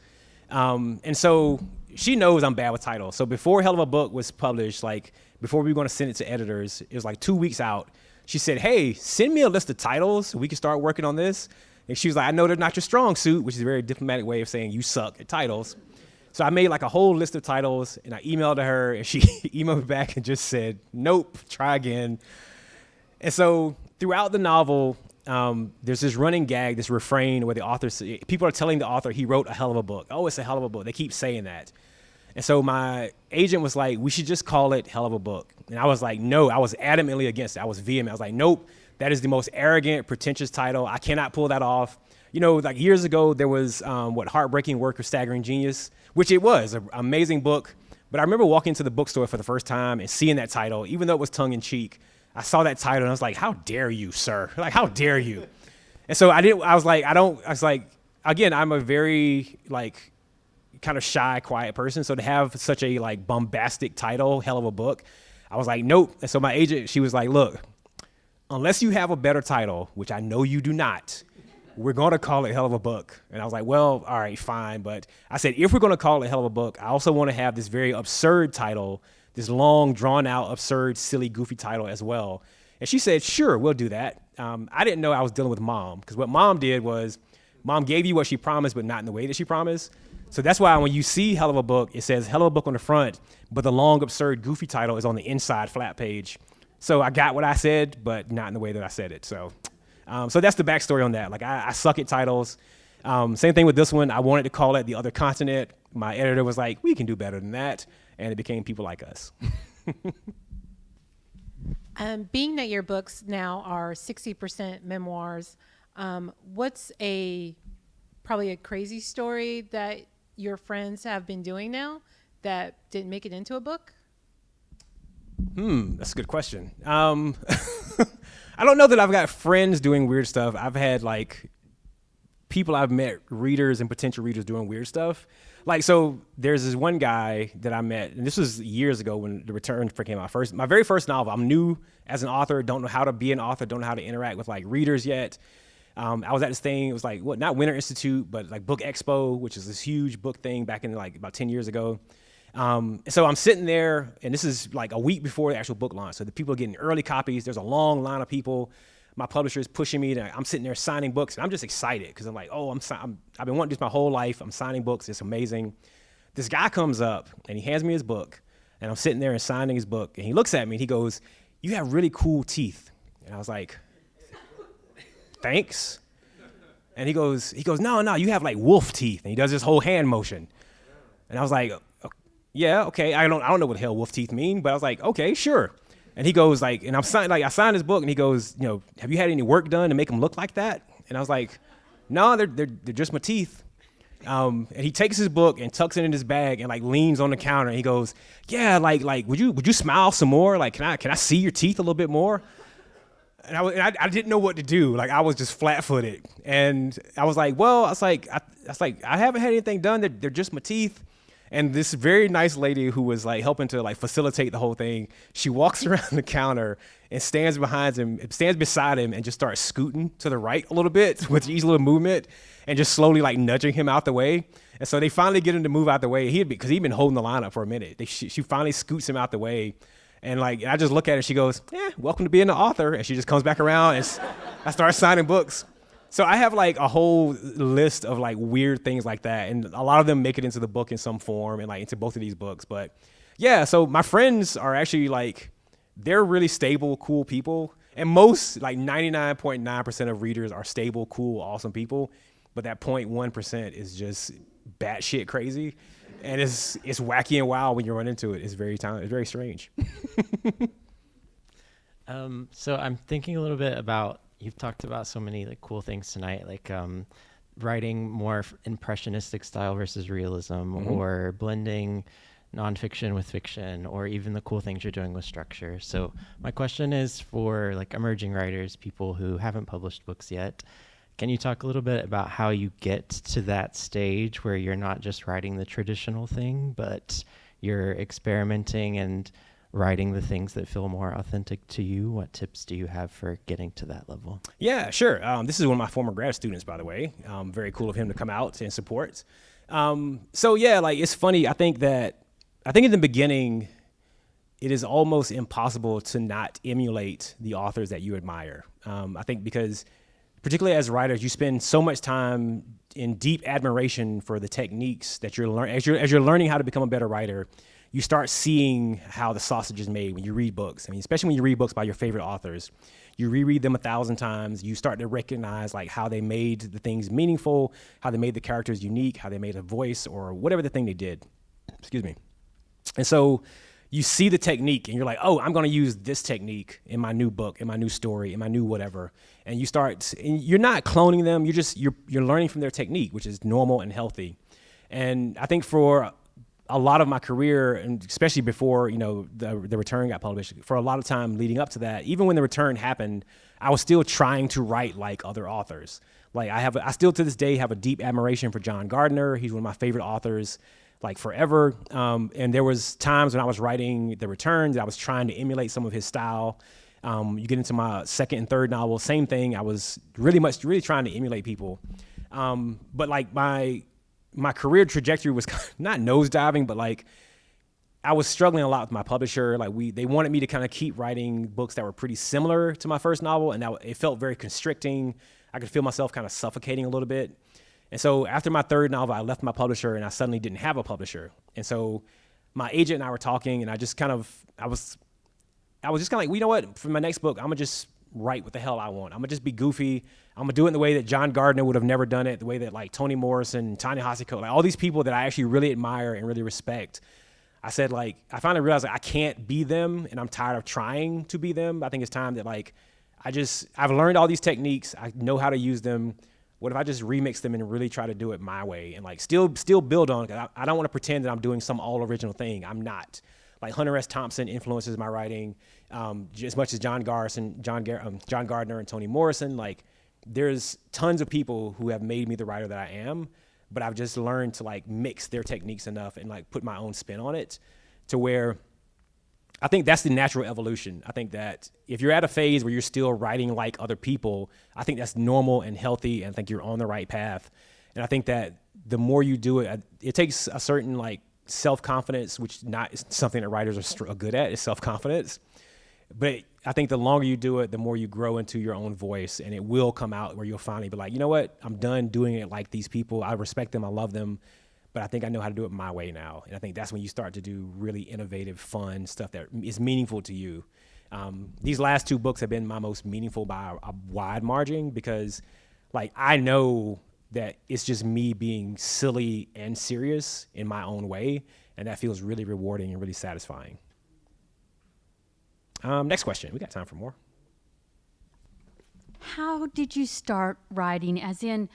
And so she knows I'm bad with titles. So before Hell of a Book was published, like before we were going to send it to editors, it was like 2 weeks out. She said, hey, send me a list of titles so we can start working on this. And she was like, I know they're not your strong suit, which is a very diplomatic way of saying you suck at titles. So I made like a whole list of titles and I emailed to her and she emailed me back and just said, nope, try again. And so throughout the novel, there's this running gag, this refrain where the author, people are telling the author he wrote a hell of a book. Oh, it's a hell of a book. They keep saying that. And so my agent was like, we should just call it Hell of a Book. And I was like, no, I was adamantly against it. I was vehement. I was like, nope. That is the most arrogant, pretentious title. I cannot pull that off. You know, like years ago, there was Heartbreaking Work of Staggering Genius, which it was an amazing book. But I remember walking into the bookstore for the first time and seeing that title, even though it was tongue in cheek. I saw that title and I was like, how dare you, sir? Like, how dare you? And so again, I'm a very like kind of shy, quiet person. So to have such a like bombastic title, Hell of a Book, I was like, nope. And so my agent, she was like, look, unless you have a better title, which I know you do not, we're going to call it Hell of a Book. And I was like, well, all right, fine. But I said, if we're going to call it Hell of a Book, I also want to have this very absurd title, this long, drawn-out, absurd, silly, goofy title as well. And she said, sure, we'll do that. I didn't know I was dealing with Mom, because what Mom did was Mom gave you what she promised, but not in the way that she promised. So that's why when you see Hell of a Book, it says Hell of a Book on the front, but the long, absurd, goofy title is on the inside flat page. So I got what I said, but not in the way that I said it. So that's the backstory on that. Like I suck at titles. Same thing with this one. I wanted to call it The Other Continent. My editor was like, we can do better than that. And it became People Like Us. Being that your books now are 60% memoirs, what's probably a crazy story that your friends have been doing now that didn't make it into a book? That's a good question. I don't know that I've got friends doing weird stuff. I've had like people I've met, readers and potential readers doing weird stuff. Like, so there's this one guy that I met, and this was years ago when The Return came out. My very first novel. I'm new as an author, don't know how to be an author, don't know how to interact with like readers yet. I was at this thing, it was like, not Winter Institute, but like Book Expo, which is this huge book thing back in like about 10 years ago. So I'm sitting there, and this is like a week before the actual book launch. So the people are getting early copies. There's a long line of people. My publisher is pushing me. I'm sitting there signing books, and I'm just excited because I'm like, oh, I've been wanting this my whole life. I'm signing books. It's amazing. This guy comes up, and he hands me his book, and I'm sitting there and signing his book. And he looks at me, and he goes, you have really cool teeth. And I was like, thanks. And he goes, no, you have like wolf teeth. And he does this whole hand motion. And I was like, yeah, okay. I don't know what the hell wolf teeth mean, but I was like, okay, sure. And he goes like, and I signed his book, and he goes, have you had any work done to make them look like that? And I was like, no, they're just my teeth. And he takes his book and tucks it in his bag and like leans on the counter, and he goes, yeah, like would you smile some more? Like, can I see your teeth a little bit more? I didn't know what to do. Like I was just flat-footed, and I was like, I haven't had anything done. They're just my teeth. And this very nice lady who was like helping to like facilitate the whole thing, she walks around the counter and stands beside him, and just starts scooting to the right a little bit with each little movement, and just slowly like nudging him out the way. And so they finally get him to move out the way. Because he'd been holding the line up for a minute. She finally scoots him out the way. And like, I just look at her, she goes, welcome to being the author. And she just comes back around, and I start signing books. So I have like a whole list of like weird things like that. And a lot of them make it into the book in some form, and like into both of these books. But yeah, so my friends are actually like, they're really stable, cool people. And most, like 99.9% of readers are stable, cool, awesome people. But that 0.1% is just batshit crazy. And it's wacky and wild when you run into it. It's very strange. So I'm thinking a little bit about, you've talked about so many like cool things tonight, like writing more impressionistic style versus realism, or blending nonfiction with fiction, or even the cool things you're doing with structure. So my question is for like emerging writers, people who haven't published books yet. Can you talk a little bit about how you get to that stage where you're not just writing the traditional thing, but you're experimenting and writing the things that feel more authentic to you? What tips do you have for getting to that level? Yeah, sure. This is one of my former grad students, by the way. Very cool of him to come out and support. So yeah, like it's funny. I think in the beginning, it is almost impossible to not emulate the authors that you admire. I think because particularly as writers, you spend so much time in deep admiration for the techniques that you're learning. As you're learning how to become a better writer, you start seeing how the sausage is made when you read books. I mean, especially when you read books by your favorite authors. You reread them 1,000 times. You start to recognize like how they made the things meaningful, how they made the characters unique, how they made a voice or whatever the thing they did. Excuse me. And so you see the technique and you're like, oh, I'm going to use this technique in my new book, in my new story, in my new whatever. And you're not cloning them. You're learning from their technique, which is normal and healthy. And I think for a lot of my career, and especially before, the return got published, for a lot of time leading up to that, even when the return happened, I was still trying to write like other authors. Like I still to this day have a deep admiration for John Gardner. He's one of my favorite authors, like forever. And there was times when I was writing The Return that I was trying to emulate some of his style. You get into my second and third novel, same thing. I was really trying to emulate people. But like my career trajectory was not nosediving, but like I was struggling a lot with my publisher. Like they wanted me to kind of keep writing books that were pretty similar to my first novel, and it felt very constricting. I could feel myself kind of suffocating a little bit. And so after my third novel, I left my publisher and I suddenly didn't have a publisher. And so my agent and I were talking, and I was just kind of like, well, you know what? For my next book, I'm gonna just write what the hell I want. I'm gonna just be goofy. I'm gonna do it in the way that John Gardner would have never done it, the way that like Toni Morrison, Ta-Nehisi Coates, like all these people that I actually really admire and really respect. I said, like, I finally realized like I can't be them, and I'm tired of trying to be them. I think it's time that like I've learned all these techniques. I know how to use them. What if I just remix them and really try to do it my way and like still build on it? I don't want to pretend that I'm doing some all original thing. I'm not. Like Hunter S. Thompson influences my writing as much as John Gardner and Toni Morrison. Like there's tons of people who have made me the writer that I am, but I've just learned to like mix their techniques enough and like put my own spin on it to where I think that's the natural evolution. I think that if you're at a phase where you're still writing like other people, I think that's normal and healthy, and I think you're on the right path. And I think that the more you do it, it takes a certain like self-confidence, which is something that writers are good at, is self-confidence. But I think the longer you do it, the more you grow into your own voice, and it will come out where you'll finally be like, you know what, I'm done doing it like these people. I respect them, I love them, but I think I know how to do it my way now. And I think that's when you start to do really innovative, fun stuff that is meaningful to you. These last two books have been my most meaningful by a wide margin, because like I know that it's just me being silly and serious in my own way, and that feels really rewarding and really satisfying. Next question. We got time for more. How did you start writing? As in,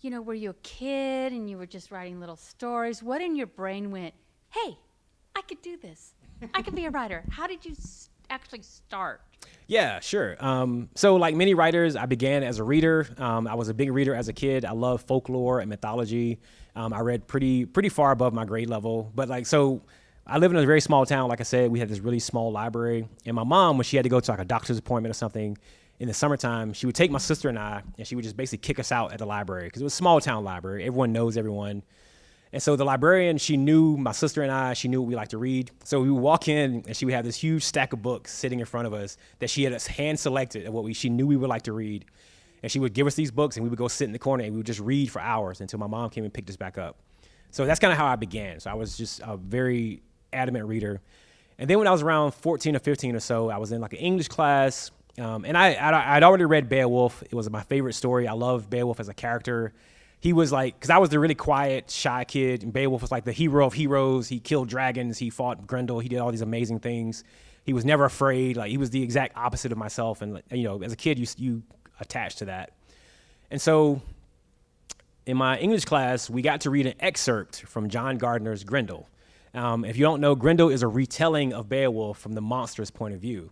were you a kid and you were just writing little stories? What in your brain went, hey, I could do this. I could be a writer. How did you actually start? Yeah, sure. So like many writers, I began as a reader. I was a big reader as a kid. I love folklore and mythology. I read pretty far above my grade level. But like, so I live in a very small town. Like I said, we had this really small library. And my mom, when she had to go to like a doctor's appointment or something in the summertime, she would take my sister and I, and she would just basically kick us out at the library because it was a small town library. Everyone knows everyone. And so the librarian, she knew my sister and I, she knew what we like to read. So we would walk in and she would have this huge stack of books sitting in front of us that she had us hand selected of what she knew we would like to read. And she would give us these books and we would go sit in the corner and we would just read for hours until my mom came and picked us back up. So that's kind of how I began. So I was just a very adamant reader. And then when I was around 14 or 15 or so, I was in like an English class. And I'd already read Beowulf. It was my favorite story. I love Beowulf as a character. He was like, because I was the really quiet, shy kid, and Beowulf was like the hero of heroes. He killed dragons. He fought Grendel. He did all these amazing things. He was never afraid. Like, he was the exact opposite of myself. And, you know, as a kid, you attach to that. And so in my English class, we got to read an excerpt from John Gardner's Grendel. If you don't know, Grendel is a retelling of Beowulf from the monster's point of view.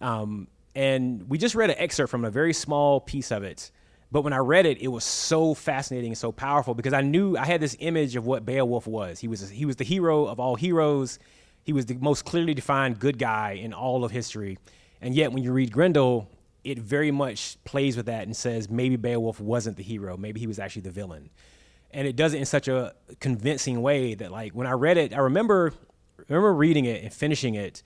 And we just read an excerpt from a very small piece of it. But when I read it, it was so fascinating and so powerful because I knew I had this image of what Beowulf was. He was the hero of all heroes. He was the most clearly defined good guy in all of history. And yet when you read Grendel, it very much plays with that and says maybe Beowulf wasn't the hero. Maybe he was actually the villain. And it does it in such a convincing way that, like, when I read it, I remember reading it and finishing it,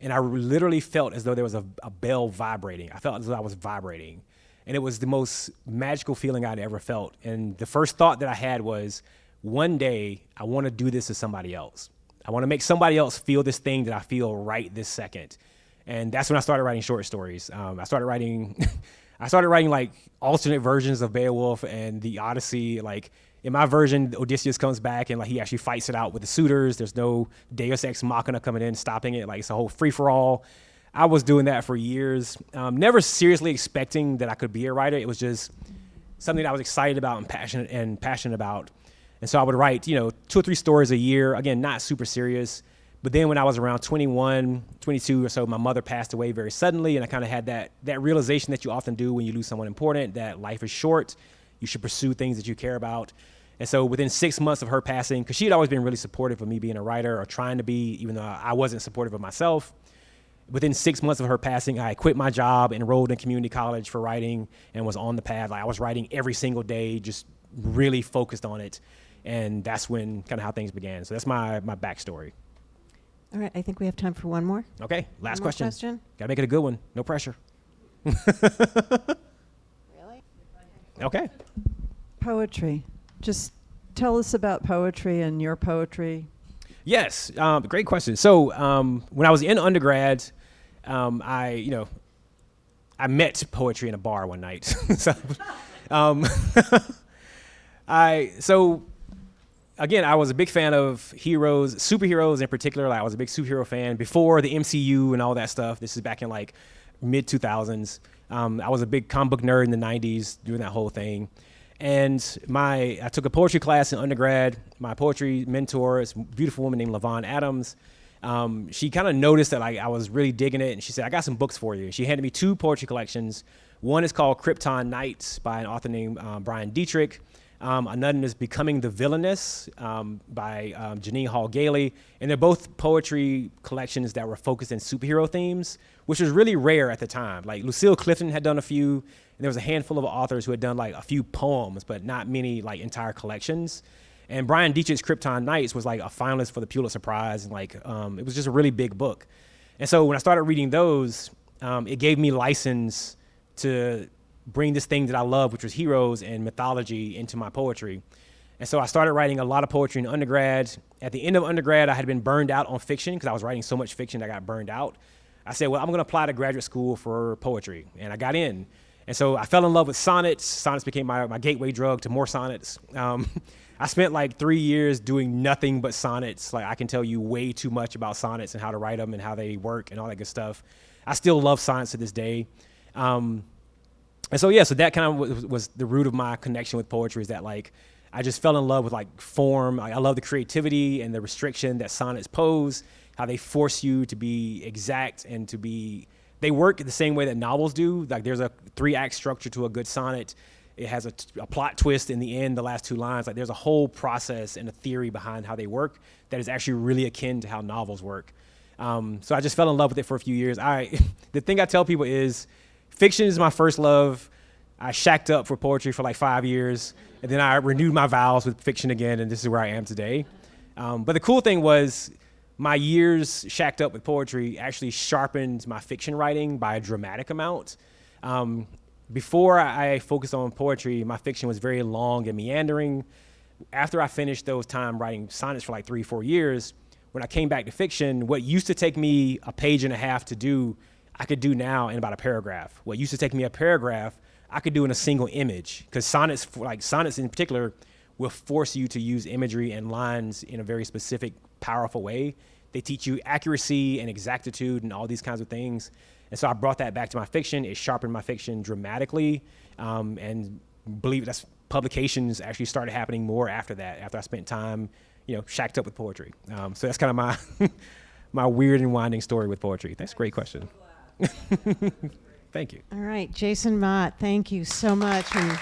and I literally felt as though there was a bell vibrating. I felt as though I was vibrating. And it was the most magical feeling I'd ever felt. And the first thought that I had was, one day, I want to do this to somebody else. I want to make somebody else feel this thing that I feel right this second. And that's when I started writing short stories. I started writing like alternate versions of Beowulf and the Odyssey. Like, in my version, Odysseus comes back and like he actually fights it out with the suitors. There's no Deus Ex Machina coming in, stopping it. Like, it's a whole free-for-all. I was doing that for years, never seriously expecting that I could be a writer. It was just something that I was excited about and passionate about. And so I would write, 2 or 3 stories a year. Again, not super serious. But then when I was around 21, 22 or so, my mother passed away very suddenly. And I kind of had that realization that you often do when you lose someone important, that life is short. You should pursue things that you care about. And so within 6 months of her passing, because she had always been really supportive of me being a writer, or trying to be, even though I wasn't supportive of myself, within 6 months of her passing, I quit my job, enrolled in community college for writing, and was on the path. Like, I was writing every single day, just really focused on it. And that's when kind of how things began. So that's my backstory. All right, I think we have time for one more. Okay, last One more question. Gotta make it a good one. No pressure. Really? Okay. Poetry. Just tell us about poetry and your poetry. Yes, great question. So when I was in undergrad, I met poetry in a bar one night. So again, I was a big fan of heroes, superheroes in particular. Like, I was a big superhero fan before the MCU and all that stuff. This is back in like mid 2000s. I was a big comic book nerd in the 90s doing that whole thing. And I took a poetry class in undergrad. My poetry mentor is a beautiful woman named LaVon Adams. She kind of noticed that I was really digging it, and she said, I got some books for you. She handed me 2 poetry collections. One is called Krypton Nights by an author named Brian Dietrich. Another is Becoming the Villainess by Janine Hall Gailey. And they're both poetry collections that were focused in superhero themes, which was really rare at the time. Like, Lucille Clifton had done a few, and there was a handful of authors who had done like a few poems, but not many like entire collections. And Brian Dietrich's Krypton Nights was like a finalist for the Pulitzer Prize, and like it was just a really big book. And so when I started reading those, it gave me license to bring this thing that I love, which was heroes and mythology, into my poetry. And so I started writing a lot of poetry in undergrad. At the end of undergrad, I had been burned out on fiction because I was writing so much fiction that I got burned out. I said, well, I'm going to apply to graduate school for poetry. And I got in. And so I fell in love with sonnets. Sonnets became my gateway drug to more sonnets. I spent like 3 years doing nothing but sonnets. Like, I can tell you way too much about sonnets and how to write them and how they work and all that good stuff. I still love sonnets to this day. And so that kind of was the root of my connection with poetry, is that like I just fell in love with like form. I love the creativity and the restriction that sonnets pose. how they force you to be exact and they work the same way that novels do. Like there's a 3-act structure to a good sonnet. It has a plot twist in the end, the last 2 lines. Like there's a whole process and a theory behind how they work that is actually really akin to how novels work. So I just fell in love with it for a few years. The thing I tell people is fiction is my first love. I shacked up for poetry for like 5 years, and then I renewed my vows with fiction again, and this is where I am today. But the cool thing was my years shacked up with poetry actually sharpened my fiction writing by a dramatic amount. Before I focused on poetry, my fiction was very long and meandering. After I finished those time writing sonnets for like 3-4 years, when I came back to fiction, what used to take me a page and a half to do, I could do now in about a paragraph. What used to take me a paragraph, I could do in a single image. Because sonnets in particular will force you to use imagery and lines in a very specific, powerful way. They teach you accuracy and exactitude and all these kinds of things. And so I brought that back to my fiction. It sharpened my fiction dramatically. And believe that's publications actually started happening more after that, after I spent time, shacked up with poetry. So that's kind of my my weird and winding story with poetry. That's a great question. Thank you. All right, Jason Mott, thank you so much. And